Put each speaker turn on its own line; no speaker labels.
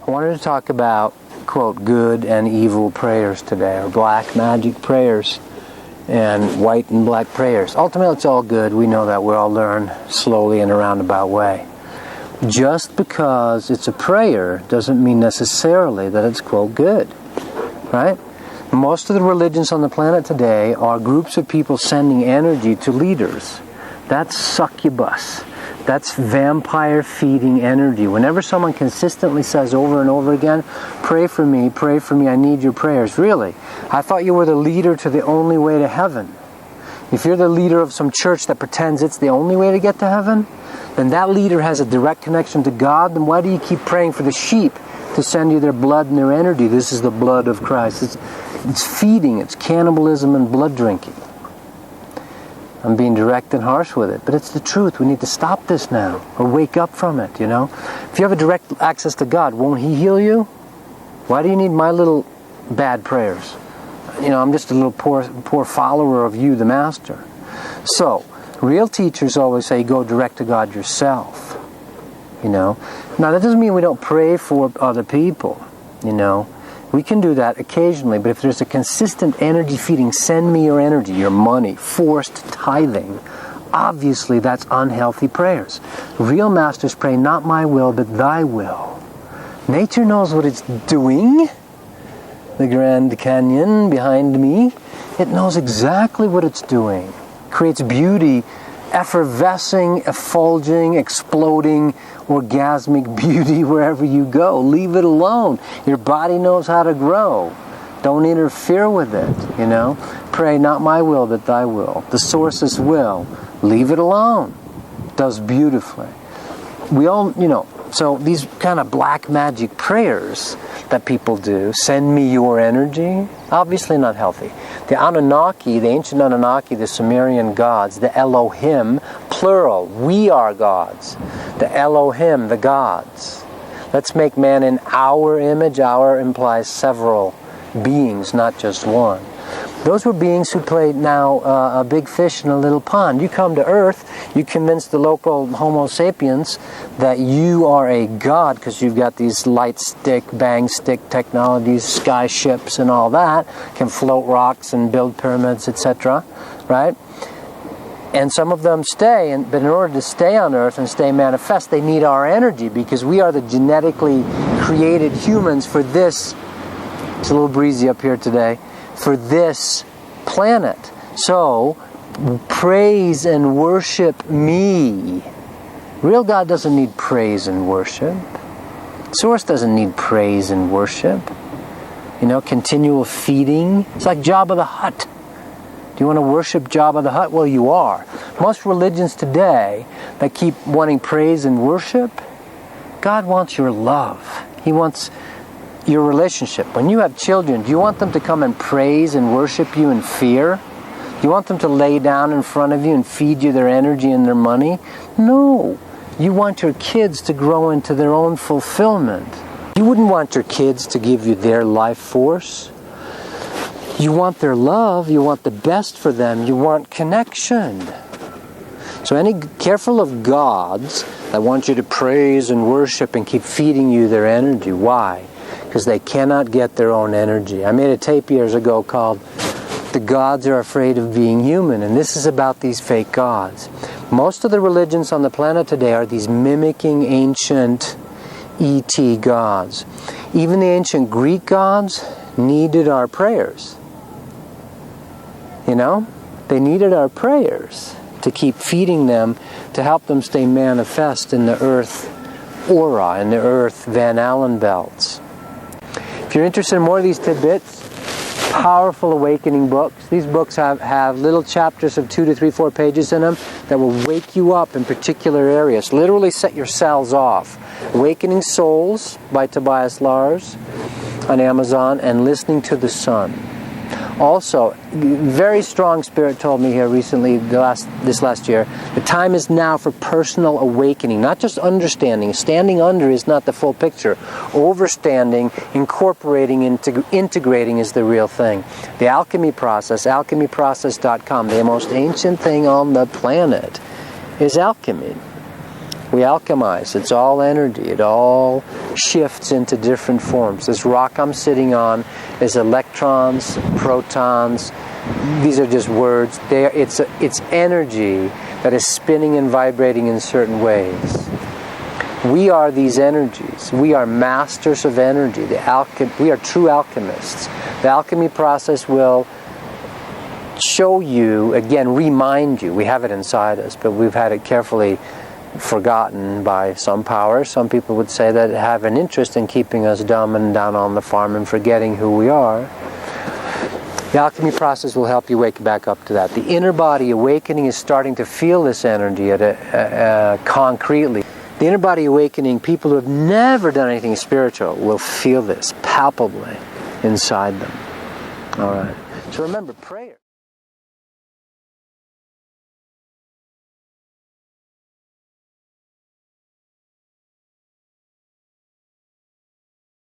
I wanted to talk about, quote, good and evil prayers today, or black magic prayers and white and black prayers. Ultimately, it's all good. We know that. We all learn slowly in a roundabout way. Just because it's a prayer doesn't mean necessarily that it's, quote, good, right? Most of the religions on the planet today are groups of people sending energy to leaders. That's succubus. That's vampire feeding energy. Whenever someone consistently says over and over again, pray for me, I need your prayers. Really? I thought you were the leader to the only way to heaven. If you're the leader of some church that pretends it's the only way to get to heaven, then that leader has a direct connection to God. Then why do you keep praying for the sheep to send you their blood and their energy? This is the blood of Christ. It's feeding, it's cannibalism and blood drinking. I'm being direct and harsh with it, but it's the truth. We need to stop this now, or wake up from it, you know. If you have a direct access to God, won't He heal you? Why do you need my little bad prayers? You know, I'm just a little poor follower of you, the Master. So, real teachers always say, go direct to God yourself, you know. Now, that doesn't mean we don't pray for other people, you know. We can do that occasionally, but if there's a consistent energy feeding, send me your energy, your money, forced tithing, obviously that's unhealthy prayers. Real masters pray, not my will, but thy will. Nature knows what it's doing. The Grand Canyon behind me, it knows exactly what it's doing. Creates beauty, effervescing, effulging, exploding, orgasmic beauty wherever you go. Leave it alone. Your body knows how to grow. Don't interfere with it, you know. Pray, not my will, but thy will. The source's will. Leave it alone. Does beautifully. We all, you know, so these kind of black magic prayers that people do, send me your energy, obviously not healthy. The Anunnaki, the ancient Anunnaki, the Sumerian gods, the Elohim, plural, we are gods. The Elohim, the gods. Let's make man in our image. Our implies several beings, not just one. Those were beings who played now a big fish in a little pond. You come to Earth, you convince the local Homo sapiens that you are a god because you've got these light stick, bang stick technologies, sky ships and all that, can float rocks and build pyramids, etc., right? And some of them stay, but in order to stay on Earth and stay manifest, they need our energy because we are the genetically created humans for this. It's a little breezy up here today. For this planet. So, praise and worship me. Real God doesn't need praise and worship. Source doesn't need praise and worship. You know, continual feeding. It's like Jabba the Hutt. Do you want to worship Jabba the Hutt? Well, you are. Most religions today that keep wanting praise and worship, God wants your love. He wants your relationship. When you have children, do you want them to come and praise and worship you in fear? Do you want them to lay down in front of you and feed you their energy and their money? No. You want your kids to grow into their own fulfillment. You wouldn't want your kids to give you their life force. You want their love. You want the best for them. You want connection. So careful of gods that want you to praise and worship and keep feeding you their energy. Why? Because they cannot get their own energy. I made a tape years ago called The Gods Are Afraid of Being Human, and this is about these fake gods. Most of the religions on the planet today are these mimicking ancient E.T. gods. Even the ancient Greek gods needed our prayers. You know? They needed our prayers to keep feeding them, to help them stay manifest in the earth aura, in the earth Van Allen belts. If you're interested in more of these tidbits, powerful awakening books. These books have little chapters of 2 to 3, 4 pages in them that will wake you up in particular areas. Literally set your cells off. Awakening Souls by Tobias Lars on Amazon, and Listening to the Sun. Also, very strong spirit told me here recently, this last year, the time is now for personal awakening, not just understanding. Standing under is not the full picture. Overstanding, incorporating, integrating is the real thing. The alchemy process, alchemyprocess.com, the most ancient thing on the planet is alchemy. We alchemize. It's all energy. It all shifts into different forms. This rock I'm sitting on is electrons, protons. These are just words. It's energy that is spinning and vibrating in certain ways. We are these energies. We are masters of energy. We are true alchemists. The alchemy process will show you, again, remind you. We have it inside us, but we've had it carefully forgotten by some powers. Some people would say that have an interest in keeping us dumb and down on the farm and forgetting who we are. The alchemy process will help you wake back up to that. The inner body awakening is starting to feel this energy concretely. The inner body awakening, people who have never done anything spiritual will feel this palpably inside them. All right. So remember, prayer.